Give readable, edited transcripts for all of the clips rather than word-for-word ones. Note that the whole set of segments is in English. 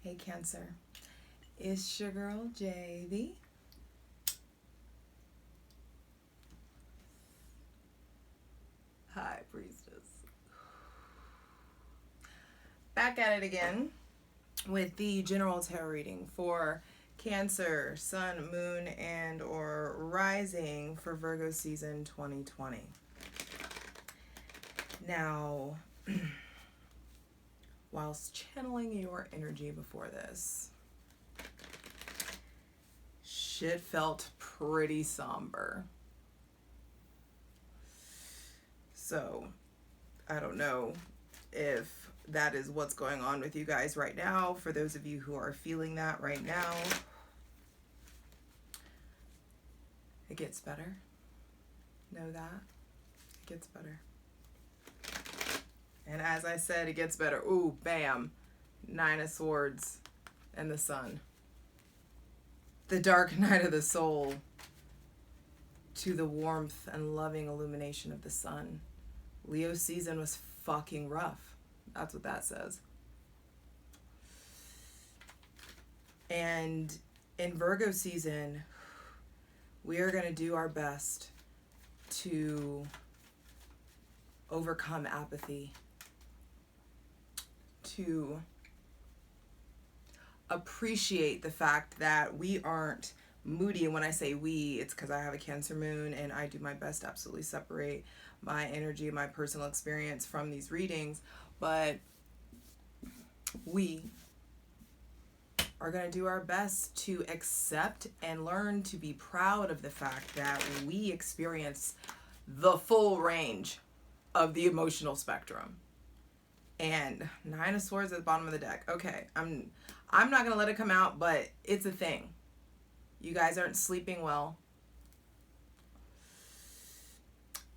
Hey Cancer, it's your girl JV. High Priestess. Back at it again with the general tarot reading for Cancer, Sun, Moon, and or Rising for Virgo season 2020. Now, whilst channeling your energy before this, shit felt pretty somber. So, I don't know if that is what's going on with you guys right now. For those of you who are feeling that right now, it gets better. Know that. It gets better. And as I said, it gets better. Ooh, bam. 9 of Swords and the Sun. The dark night of the soul to the warmth and loving illumination of the sun. Leo season was fucking rough. That's what that says. And in Virgo season, we are going to do our best to overcome apathy, to appreciate the fact that we aren't moody. And when I say we, it's because I have a Cancer moon and I do my best to absolutely separate my energy, my personal experience from these readings. But we are going to do our best to accept and learn to be proud of the fact that we experience the full range of the emotional spectrum. And 9 of Swords at the bottom of the deck. Okay, I'm not going to let it come out, but it's a thing. You guys aren't sleeping well.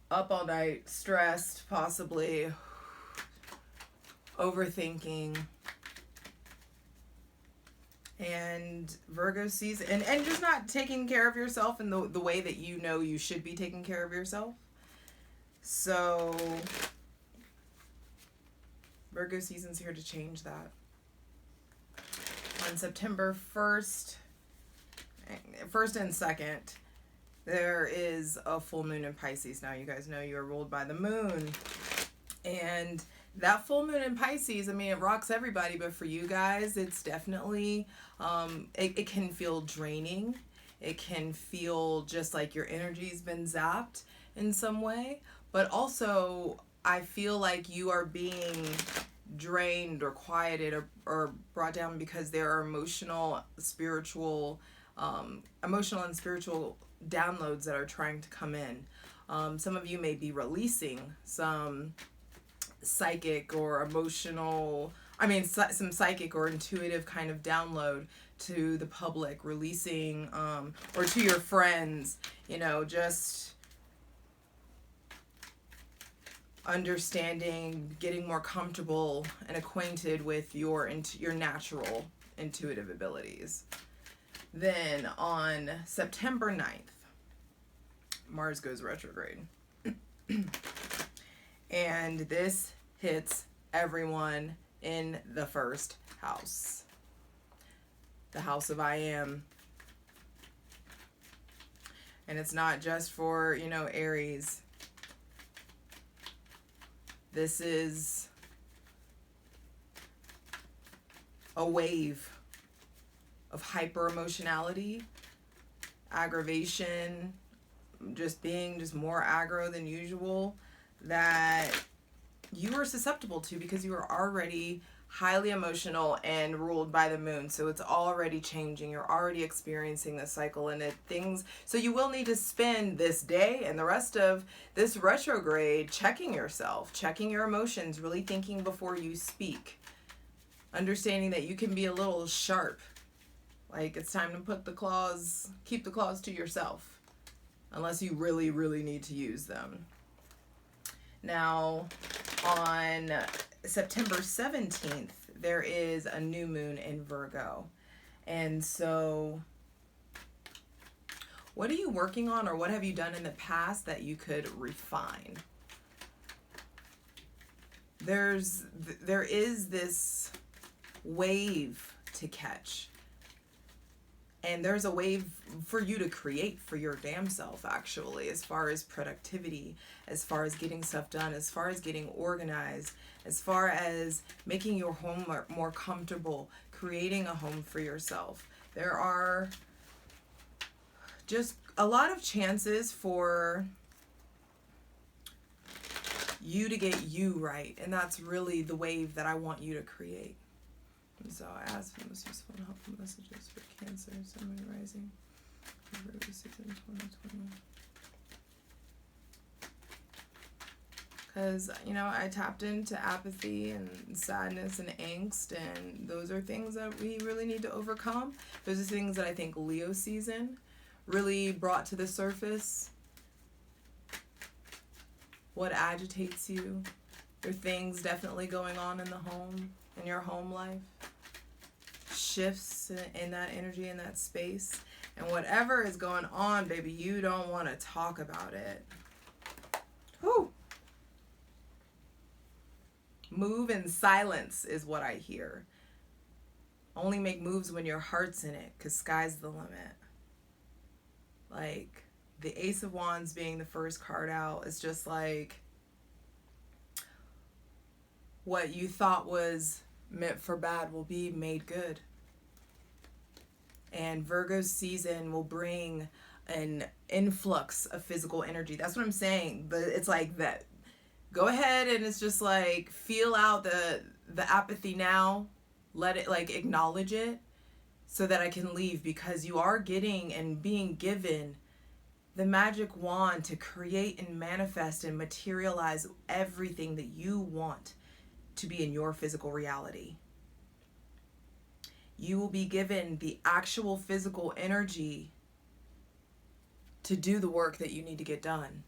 Up all night, stressed, possibly. Overthinking. And Virgo season, and just not taking care of yourself in the way that you know you should be taking care of yourself. So Virgo season's here to change that. On September 1st and 2nd, there is a full moon in Pisces. Now, you guys know you're ruled by the moon. And that full moon in Pisces, I mean, it rocks everybody, but for you guys, it's definitely, it can feel draining. It can feel just like your energy's been zapped in some way. But also, I feel like you are being drained or quieted or brought down because there are emotional and spiritual downloads that are trying to come in. Some of you may be releasing some psychic or emotional, some psychic or intuitive kind of download to the public, releasing, or to your friends, just understanding, getting more comfortable and acquainted with your natural intuitive abilities. Then on September 9th, Mars goes retrograde. And this hits everyone in the first house. The house of I am. And it's not just for, Aries. This is a wave of hyper emotionality, aggravation, just being more aggro than usual, that you are susceptible to because you are already highly emotional and ruled by the moon. So it's already changing. You're already experiencing this cycle and so you will need to spend this day and the rest of this retrograde checking yourself, checking your emotions, really thinking before you speak, understanding that you can be a little sharp. Like, it's time to keep the claws to yourself, unless you really, really need to use them. Now, on September 17th, there is a new moon in Virgo. And so, what are you working on, or what have you done in the past that you could refine? There is this wave to catch. And there's a wave for you to create for your damn self, actually, as far as productivity, as far as getting stuff done, as far as getting organized, as far as making your home more comfortable, creating a home for yourself. There are just a lot of chances for you to get you right. And that's really the wave that I want you to create. And so I asked for the most useful and helpful messages for Cancer, Sun, Moon, Rising, Virgo season 2020. Because, you know, I tapped into apathy and sadness and angst, and those are things that we really need to overcome. Those are things that I think Leo season really brought to the surface. What agitates you? There are things definitely going on in the home, in your home life. Shifts in that energy, in that space. And whatever is going on, baby, you don't want to talk about it. Whew. Move in silence is what I hear. Only make moves when your heart's in it, because sky's the limit. Like, the Ace of Wands being the first card out is just like, what you thought was meant for bad will be made good. And Virgo's season will bring an influx of physical energy. That's what I'm saying. But it's like that. Go ahead and it's just like, feel out the apathy now. Let it, like, acknowledge it so that I can leave, because you are getting and being given the magic wand to create and manifest and materialize everything that you want to be in your physical reality. You will be given the actual physical energy to do the work that you need to get done.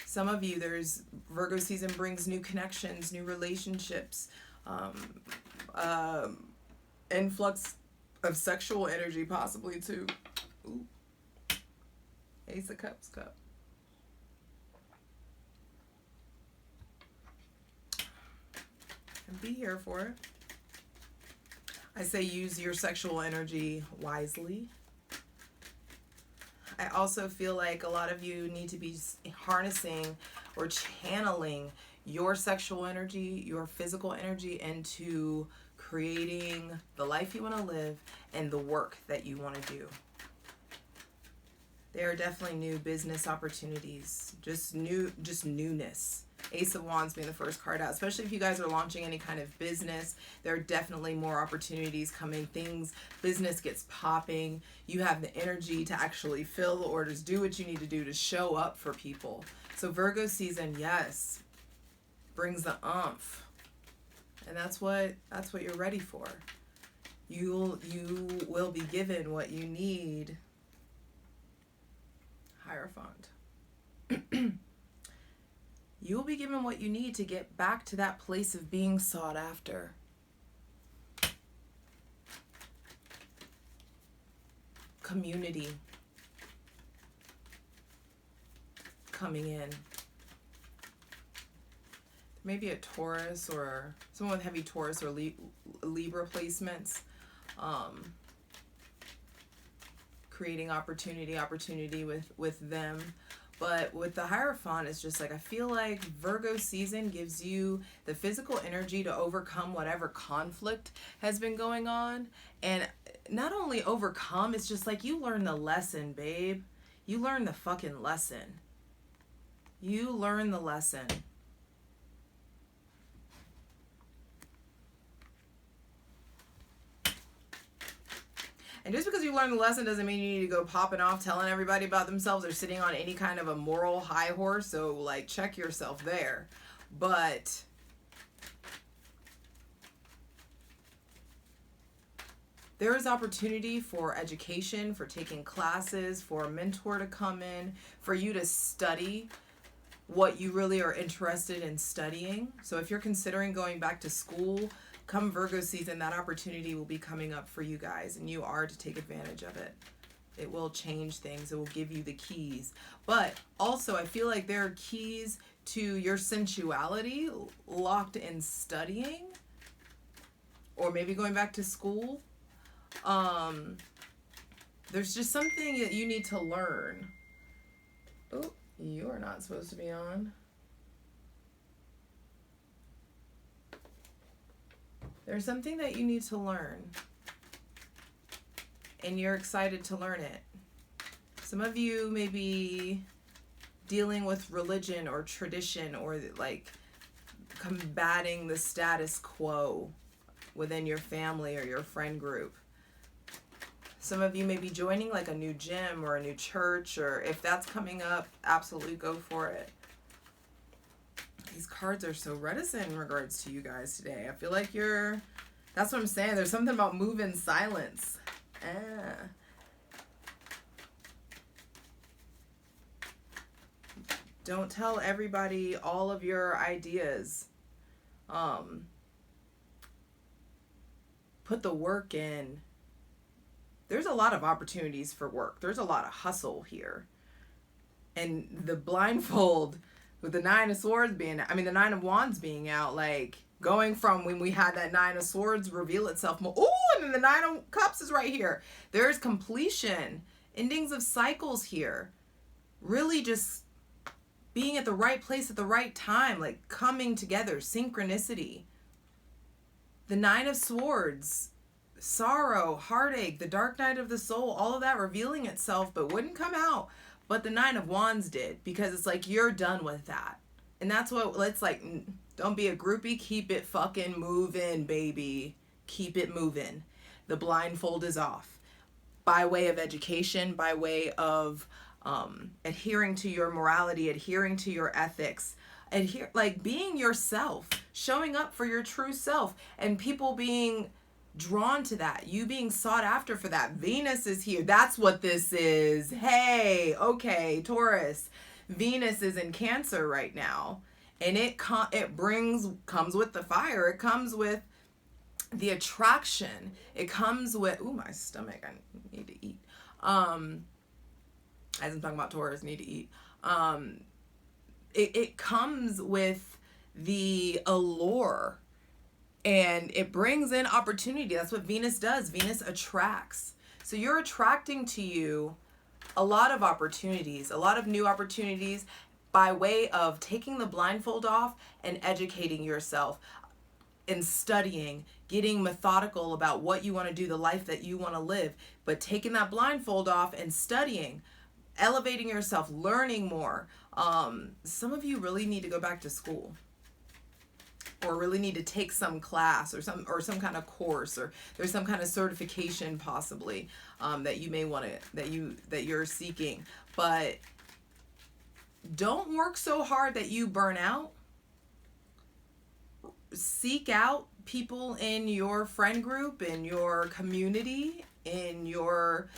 Some of you, there's Virgo season brings new connections, new relationships, influx of sexual energy possibly too. Ooh. Ace of Cups cup. And be here for it. I say use your sexual energy wisely. I also feel like a lot of you need to be harnessing or channeling your sexual energy, your physical energy into creating the life you want to live and the work that you want to do. There are definitely new business opportunities, just newness. Ace of Wands being the first card out, especially if you guys are launching any kind of business, there are definitely more opportunities coming. Business gets popping. You have the energy to actually fill the orders, do what you need to do to show up for people. So Virgo season, yes, brings the oomph. And that's what you're ready for. You will be given what you need. Hierophant. You will be given what you need to get back to that place of being sought after. Community coming in. Maybe a Taurus or someone with heavy Taurus or Libra placements. Creating opportunity with them. But with the Hierophant, it's just like, I feel like Virgo season gives you the physical energy to overcome whatever conflict has been going on. And not only overcome, it's just like you learn the lesson, babe. You learn the fucking lesson. You learn the lesson. And just because you learn the lesson doesn't mean you need to go popping off telling everybody about themselves or sitting on any kind of a moral high horse. So, like, check yourself there. But there is opportunity for education, for taking classes, for a mentor to come in, for you to study what you really are interested in studying. So if you're considering going back to school, come Virgo season, that opportunity will be coming up for you guys, and you are to take advantage of it. It will change things. It will give you the keys. But also, I feel like there are keys to your sensuality locked in studying or maybe going back to school. There's just something that you need to learn. Oh, you are not supposed to be on. There's something that you need to learn, and you're excited to learn it. Some of you may be dealing with religion or tradition, or like combating the status quo within your family or your friend group. Some of you may be joining like a new gym or a new church, or if that's coming up, absolutely go for it. These cards are so reticent in regards to you guys today. I feel like that's what I'm saying. There's something about move in silence. Don't tell everybody all of your ideas. Put the work in. There's a lot of opportunities for work. There's a lot of hustle here. And the blindfold with the Nine of Swords the Nine of Wands being out, like going from when we had that Nine of Swords reveal itself more. Ooh, and then the Nine of Cups is right here. There's completion, endings of cycles here. Really just being at the right place at the right time, like coming together, synchronicity. The Nine of Swords, sorrow, heartache, the dark night of the soul, all of that revealing itself, but wouldn't come out. But the Nine of Wands did, because it's like you're done with that. And that's what, it's like, don't be a groupie, keep it fucking moving, baby. Keep it moving. The blindfold is off. By way of education, by way of adhering to your morality, adhering to your ethics, being yourself, showing up for your true self, and people being drawn to that, you being sought after for that. Venus is here. That's what this is. Hey, okay, Taurus. Venus is in Cancer right now, and it comes with the fire. It comes with the attraction. It comes with, ooh, my stomach, I need to eat. As I'm talking about Taurus, need to eat. It comes with the allure, and it brings in opportunity. That's what Venus does. Venus attracts. So you're attracting to you a lot of opportunities, a lot of new opportunities, by way of taking the blindfold off and educating yourself and studying, getting methodical about what you want to do, the life that you want to live, but taking that blindfold off and studying, elevating yourself, learning more. Some of you really need to go back to school, or really need to take some class or some kind of course, or there's some kind of certification possibly that you may want to, that you're seeking. But don't work so hard that you burn out. Seek out people in your friend group, in your community, in your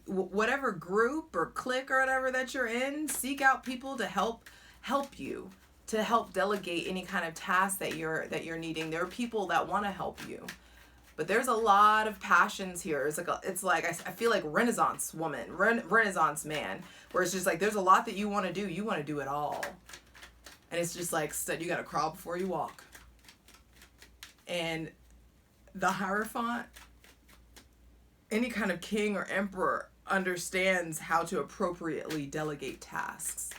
whatever group or clique or whatever that you're in. Seek out people to help you, to help delegate any kind of task that you're needing. There are people that want to help you, but there's a lot of passions here. It's like I feel like Renaissance woman, Renaissance man, where it's just like there's a lot that you want to do. You want to do it all, and it's just like you got to crawl before you walk. And the Hierophant, any kind of king or emperor, understands how to appropriately delegate tasks.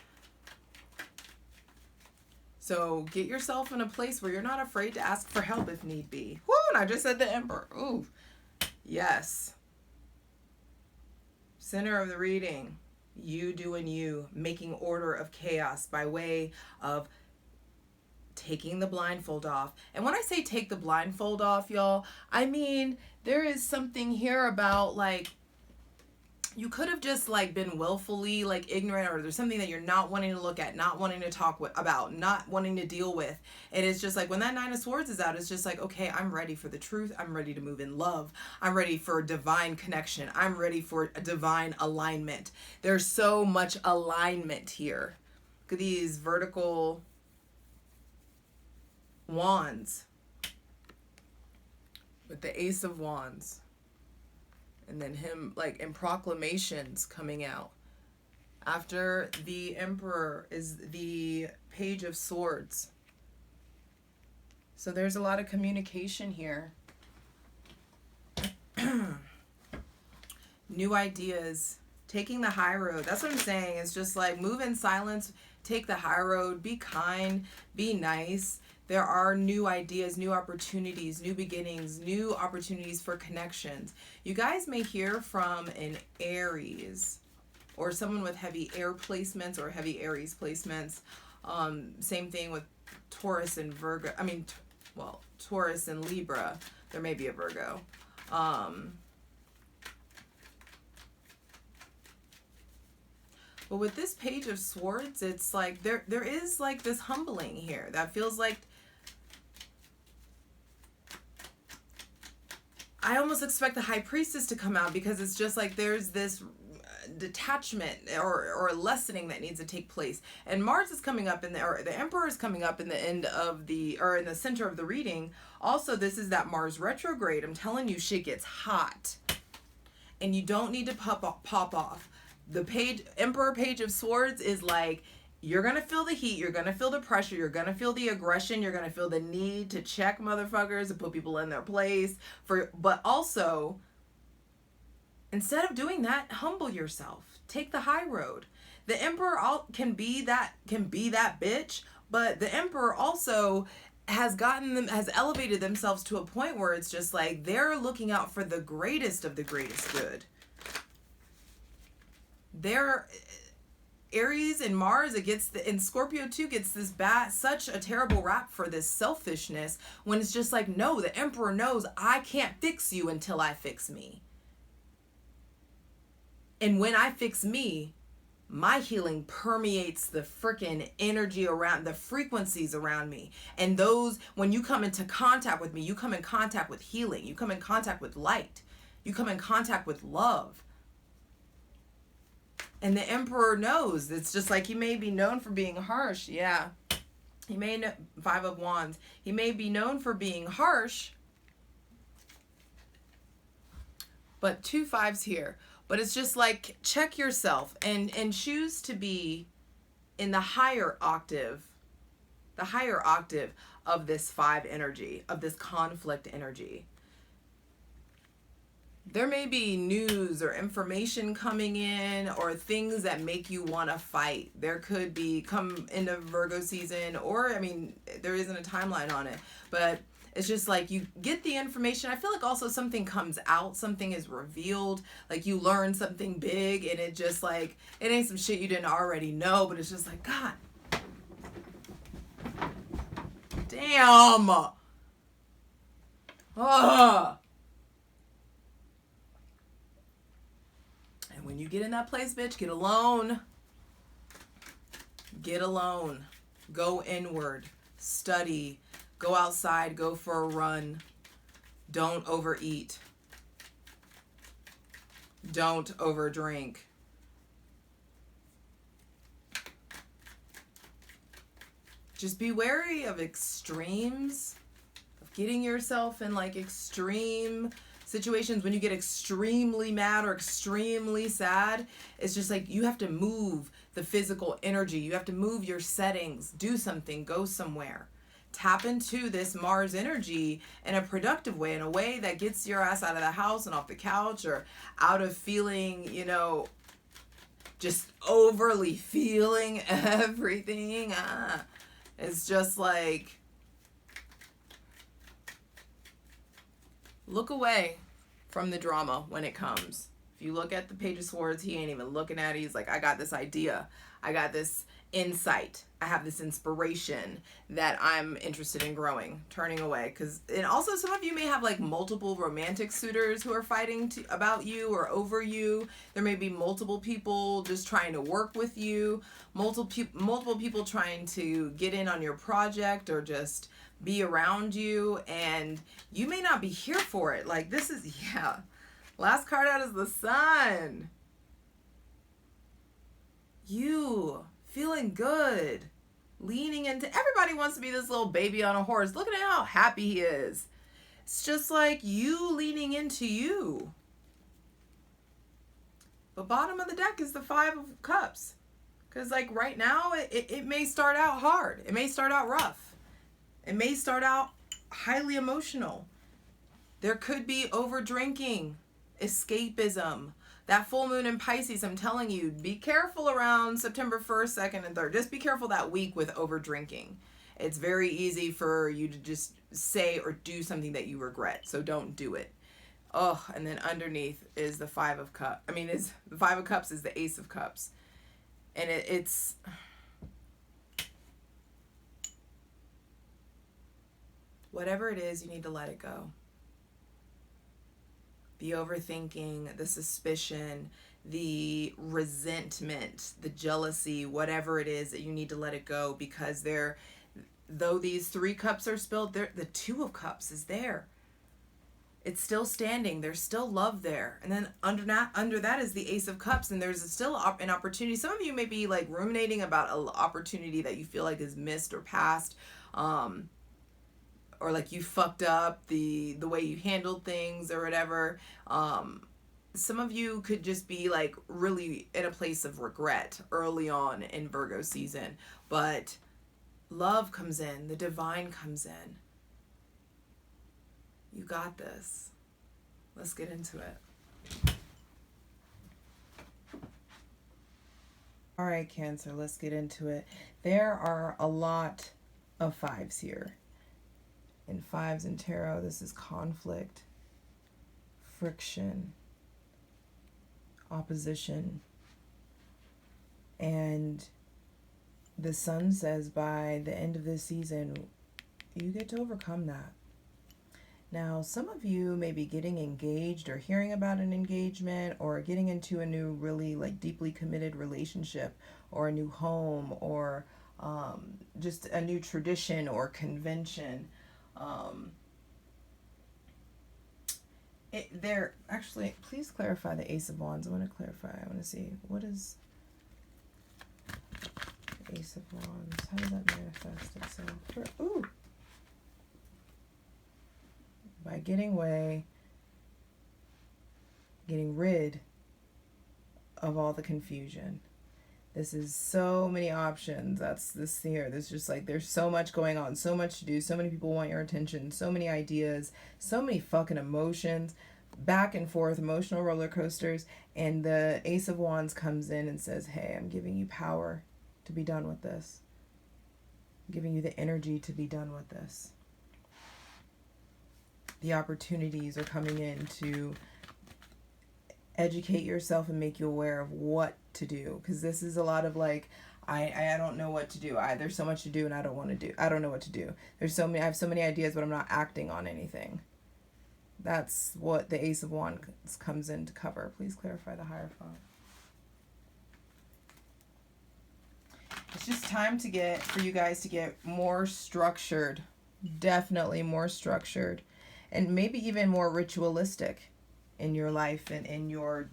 So get yourself in a place where you're not afraid to ask for help if need be. Woo, and I just said the Emperor. Ooh, yes. Center of the reading, you doing you, making order of chaos by way of taking the blindfold off. And when I say take the blindfold off, y'all, I mean there is something here about like you could have just like been willfully like ignorant, or there's something that you're not wanting to look at, not wanting to talk about, not wanting to deal with. And it's just like when that Nine of Swords is out, it's just like, okay, I'm ready for the truth. I'm ready to move in love. I'm ready for divine connection. I'm ready for a divine alignment. There's so much alignment here. Look at these vertical wands with the Ace of Wands. And then him like in proclamations coming out. After the Emperor is the Page of Swords. So there's a lot of communication here. New ideas. Taking the high road. That's what I'm saying. It's just like move in silence. Take the high road. Be kind. Be nice. There are new ideas, new opportunities, new beginnings, new opportunities for connections. You guys may hear from an Aries or someone with heavy air placements or heavy Aries placements. Same thing with Taurus and Virgo. Taurus and Libra. There may be a Virgo. But with this Page of Swords, it's like there is like this humbling here that feels like I almost expect the High Priestess to come out, because it's just like there's this detachment or lessening that needs to take place. And Mars is coming up or the Emperor is coming up in the end of in the center of the reading. Also, this is that Mars retrograde. I'm telling you, shit gets hot. And you don't need to pop off. The Emperor Page of Swords is like, you're going to feel the heat, you're going to feel the pressure, you're going to feel the aggression, you're going to feel the need to check motherfuckers and put people in their place. But also, instead of doing that, humble yourself. Take the high road. The Emperor can be that bitch, but the Emperor also has elevated themselves to a point where it's just like they're looking out for the greatest of the greatest good. Aries and Mars, and Scorpio too gets such a terrible rap for this selfishness, when it's just like, no, the Emperor knows I can't fix you until I fix me. And when I fix me, my healing permeates the freaking energy around, the frequencies around me. And those, when you come into contact with me, you come in contact with healing. You come in contact with light. You come in contact with love. And the Emperor knows. It's just like, he may be known for being harsh. Yeah. He may know, 5 of Wands. He may be known for being harsh. But 2 5s here. But it's just like, check yourself and choose to be in the higher octave of this 5 energy, of this conflict energy. There may be news or information coming in, or things that make you want to fight. There could be come into Virgo season, or there isn't a timeline on it, but it's just like you get the information. I feel like also something comes out, something is revealed, like you learn something big, and it just like, it ain't some shit you didn't already know, but it's just like, God damn. And when you get in that place, bitch, get alone. Get alone. Go inward. Study. Go outside. Go for a run. Don't overeat. Don't overdrink. Just be wary of extremes, of getting yourself in like extreme situations. When you get extremely mad or extremely sad, it's just like you have to move the physical energy. You have to move your settings. Do something. Go somewhere. Tap into this Mars energy in a productive way, in a way that gets your ass out of the house and off the couch, or out of feeling, just overly feeling everything. It's just like, look away from the drama when it comes. If you look at the Page of Swords, he ain't even looking at it. He's like, I got this idea. I got this insight. I have this inspiration that I'm interested in growing, turning away. And also some of you may have like multiple romantic suitors who are fighting about you or over you. There may be multiple people just trying to work with you, multiple people trying to get in on your project or just be around you, and you may not be here for it. Like this is, last card out is the Sun. You feeling good, leaning into, everybody wants to be this little baby on a horse. Look at how happy he is. It's just like you leaning into you. But bottom of the deck is the 5 of Cups. Because like right now, it may start out hard. It may start out rough. It may start out highly emotional. There could be over drinking, escapism. That full moon in Pisces, I'm telling you, be careful around September 1st, 2nd, and 3rd. Just be careful that week with over drinking. It's very easy for you to just say or do something that you regret, so don't do it. Oh, and then underneath is the Five of Cups. Is the Five of Cups is the Ace of Cups. And it's whatever it is, you need to let it go. The overthinking, the suspicion, the resentment, the jealousy, whatever it is, that you need to let it go, because though these 3 cups are spilled, the Two of Cups is there. It's still standing. There's still love there. And then under that is the Ace of Cups, and there's still an opportunity. Some of you may be like ruminating about an opportunity that you feel like is missed or passed, or like you fucked up the way you handled things or whatever. Some of you could just be like really in a place of regret early on in Virgo season, but love comes in, the divine comes in. You got this. Let's get into it. All right, Cancer, let's get into it. There are a lot of 5s here. In 5s in tarot, this is conflict, friction, opposition. And the Sun says by the end of this season, you get to overcome that. Now, some of you may be getting engaged or hearing about an engagement or getting into a new really like deeply committed relationship or a new home or just a new tradition or convention. Actually, please clarify the Ace of Wands. I want to clarify. I want to see what is Ace of Wands. How does that manifest itself? Ooh. By getting rid of all the confusion. This is so many options. That's this here. There's just like, there's so much going on, so much to do, so many people want your attention, so many ideas, so many fucking emotions, back and forth, emotional roller coasters. And the Ace of Wands comes in and says, hey, I'm giving you power to be done with this. I'm giving you the energy to be done with this. The opportunities are coming in to educate yourself and make you aware of what to do, because this is a lot of like, I don't know what to do. There's so much to do and I don't know what to do. I have so many ideas, but I'm not acting on anything. That's what the Ace of Wands comes in to cover. Please clarify the Hierophant. It's just time for you guys to get more structured. Definitely more structured. And maybe even more ritualistic in your life and in your,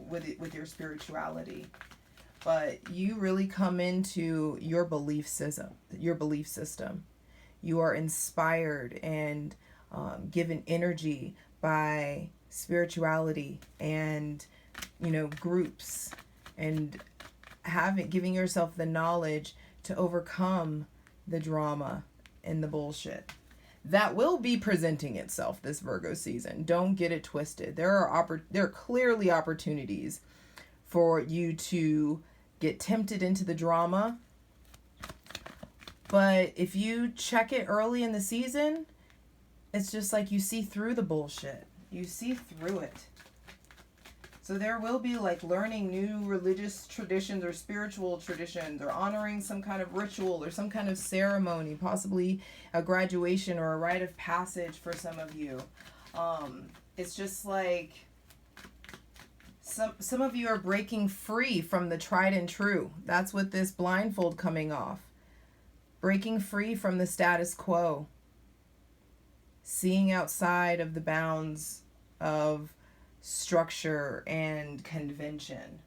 with your spirituality. But you really come into your belief system. You are inspired and given energy by spirituality and, groups, and giving yourself the knowledge to overcome the drama and the bullshit that will be presenting itself this Virgo season. Don't get it twisted. There are clearly opportunities for you to get tempted into the drama. But if you check it early in the season, it's just like you see through the bullshit. You see through it. So there will be like learning new religious traditions or spiritual traditions, or honoring some kind of ritual or some kind of ceremony, possibly a graduation or a rite of passage for some of you. It's just like some of you are breaking free from the tried and true. That's what this blindfold coming off. Breaking free from the status quo. Seeing outside of the bounds of structure and convention.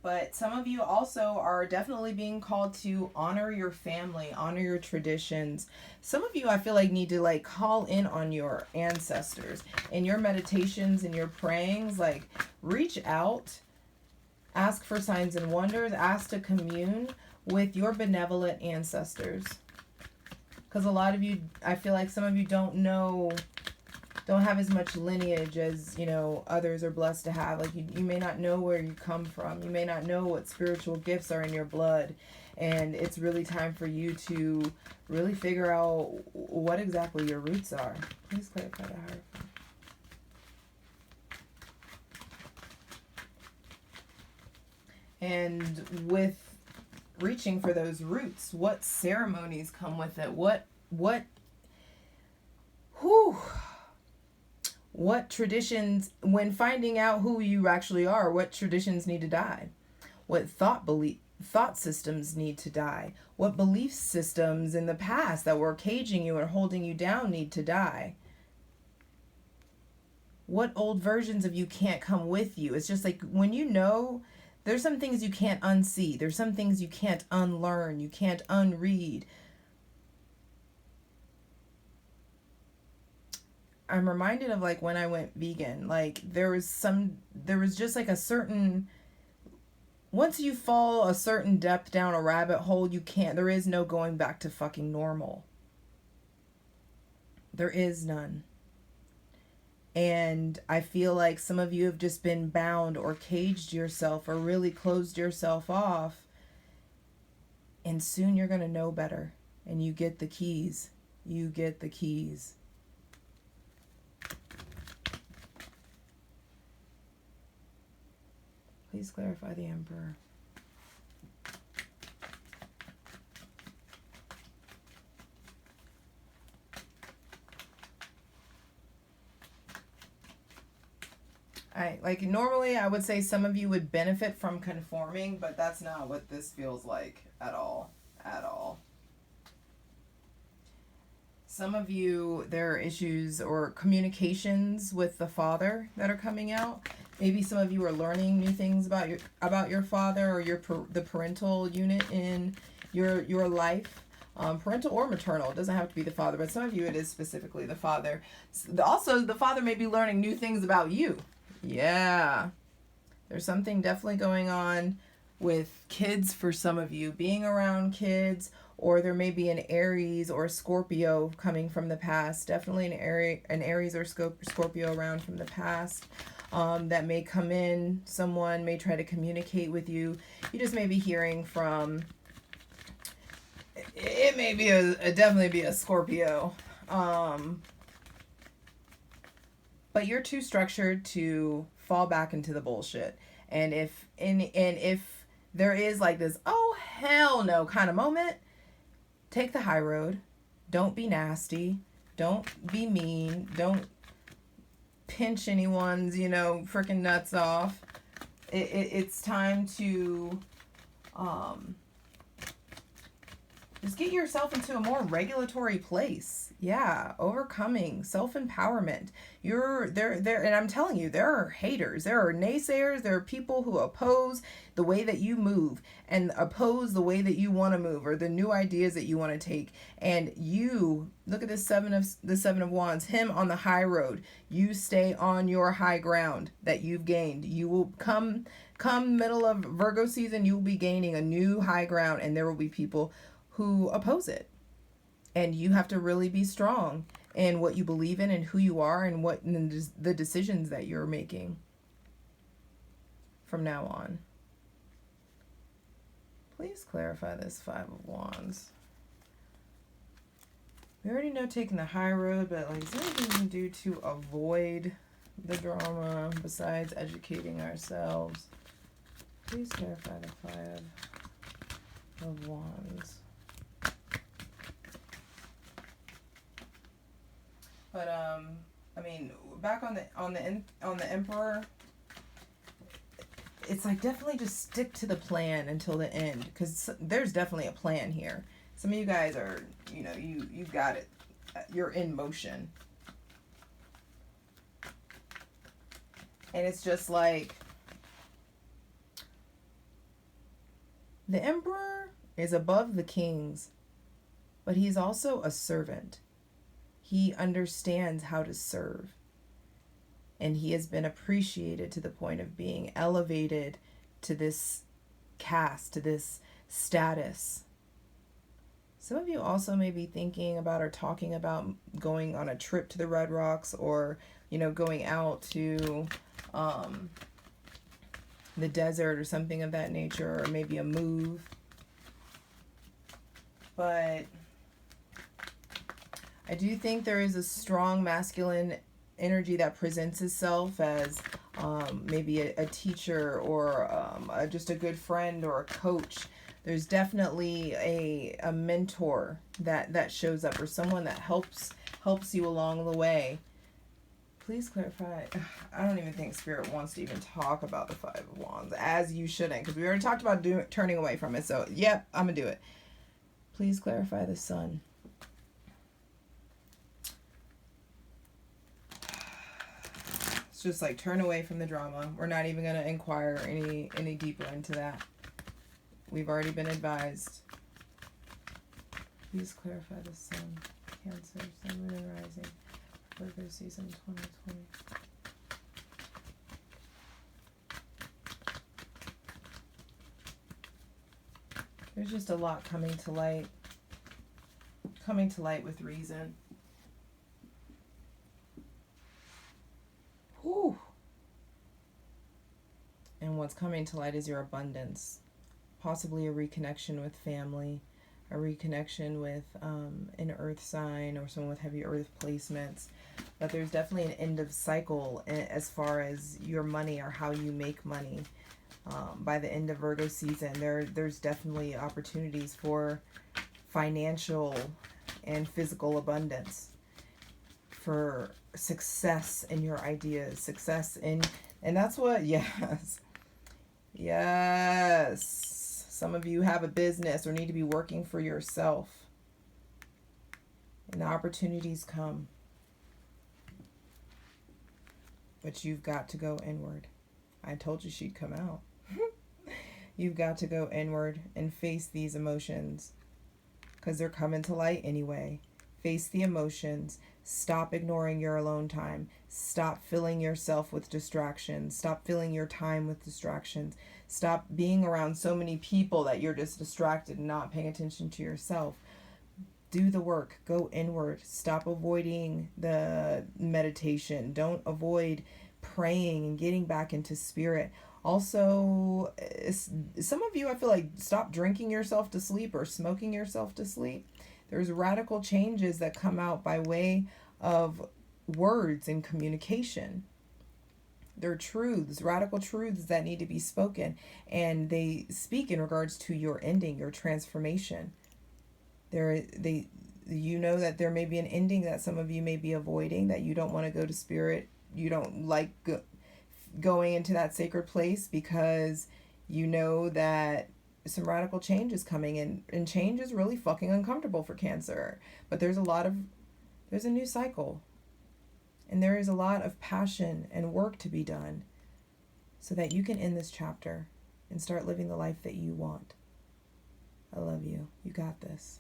But some of you also are definitely being called to honor your family, honor your traditions. Some of you, I feel like, need to like call in on your ancestors in your meditations and your prayings. Like, reach out, ask for signs and wonders, ask to commune with your benevolent ancestors. Because a lot of you, I feel like some of you don't have as much lineage as, others are blessed to have. Like, you may not know where you come from. You may not know what spiritual gifts are in your blood. And it's really time for you to really figure out what exactly your roots are. Please clarify the hierarchy. And with reaching for those roots, what ceremonies come with it? What traditions, when finding out who you actually are, what traditions need to die? What thought systems need to die? What belief systems in the past that were caging you and holding you down need to die? What old versions of you can't come with you? It's just like when there's some things you can't unsee. There's some things you can't unlearn. You can't unread. I'm reminded of like when I went vegan. Like there was just like a certain, once you fall a certain depth down a rabbit hole, there is no going back to fucking normal. There is none. And I feel like some of you have just been bound or caged yourself or really closed yourself off. And soon you're going to know better. And you get the keys. You get the keys. Please clarify the Emperor. Like normally I would say some of you would benefit from conforming, but that's not what this feels like at all. At all. Some of you, there are issues or communications with the father that are coming out. Maybe some of you are learning new things about your father or the parental unit in your life. Parental or maternal. It doesn't have to be the father, but some of you it is specifically the father. Also, the father may be learning new things about you. Yeah. There's something definitely going on with kids for some of you. Being around kids, or there may be an Aries or Scorpio coming from the past. Definitely an Aries or Scorpio around from the past. That may come in. Someone may try to communicate with you. You just may be hearing from... It may be definitely be a Scorpio. But you're too structured to fall back into the bullshit. And if there is like this, oh hell no kind of moment, take the high road. Don't be nasty. Don't be mean. Don't pinch anyone's, freaking nuts off. It's time to just get yourself into a more regulatory place. Yeah, overcoming, self-empowerment. You're there, and I'm telling you, there are haters, there are naysayers, there are people who oppose the way that you move and oppose the way that you want to move or the new ideas that you want to take. And you look at the seven of wands, him on the high road. You stay on your high ground that you've gained. You will come middle of Virgo season, you will be gaining a new high ground, and there will be people who oppose it. And you have to really be strong in what you believe in and who you are and the decisions that you're making from now on. Please clarify this Five of Wands. We already know taking the high road, but like, is there anything we can do to avoid the drama besides educating ourselves? Please clarify the Five of Wands. But I mean, back on the Emperor, it's like definitely just stick to the plan until the end, because there's definitely a plan here. Some of you guys are, you got it. You're in motion. And it's just like the Emperor is above the kings, but he's also a servant. He understands how to serve. And he has been appreciated to the point of being elevated to this caste, to this status. Some of you also may be thinking about or talking about going on a trip to the Red Rocks, or, going out to the desert or something of that nature, or maybe a move. But I do think there is a strong masculine energy that presents itself as maybe a teacher, or just a good friend or a coach. There's definitely a mentor that shows up, or someone that helps you along the way. Please clarify. I don't even think Spirit wants to even talk about the Five of Wands, as you shouldn't, because we already talked about turning away from it. So, yep, I'm going to do it. Please clarify the Sun. It's just like, turn away from the drama. We're not even going to inquire any deeper into that. We've already been advised. Please clarify the Sun, Cancer, Sun, Moon, and Rising, Virgo season 2020. There's just a lot coming to light. Coming to light with reason. Whew. And what's coming to light is your abundance. Possibly a reconnection with family, a reconnection with an earth sign, or someone with heavy earth placements. But there's definitely an end of cycle as far as your money, or how you make money. By the end of Virgo season, there's definitely opportunities for financial and physical abundance, for success in your ideas, success in, and that's what, yes. Some of you have a business or need to be working for yourself, and the opportunities come. But you've got to go inward. I told you she'd come out. You've got to go inward and face these emotions, because they're coming to light anyway. Face the emotions. Stop ignoring your alone time. Stop filling yourself with distractions. Stop filling your time with distractions. Stop being around so many people that you're just distracted and not paying attention to yourself. Do the work. Go inward. Stop avoiding the meditation. Don't avoid praying and getting back into spirit. Also, some of you, I feel like, stop drinking yourself to sleep or smoking yourself to sleep. There's radical changes that come out by way of words and communication. They're truths, radical truths that need to be spoken, and they speak in regards to your ending, your transformation. You know that there may be an ending that some of you may be avoiding, that you don't want to go to spirit. You don't like going into that sacred place, because you know that some radical change is coming, and change is really fucking uncomfortable for Cancer. But there's a new cycle, and there is a lot of passion and work to be done, so that you can end this chapter and start living the life that you want. I love you. You got this.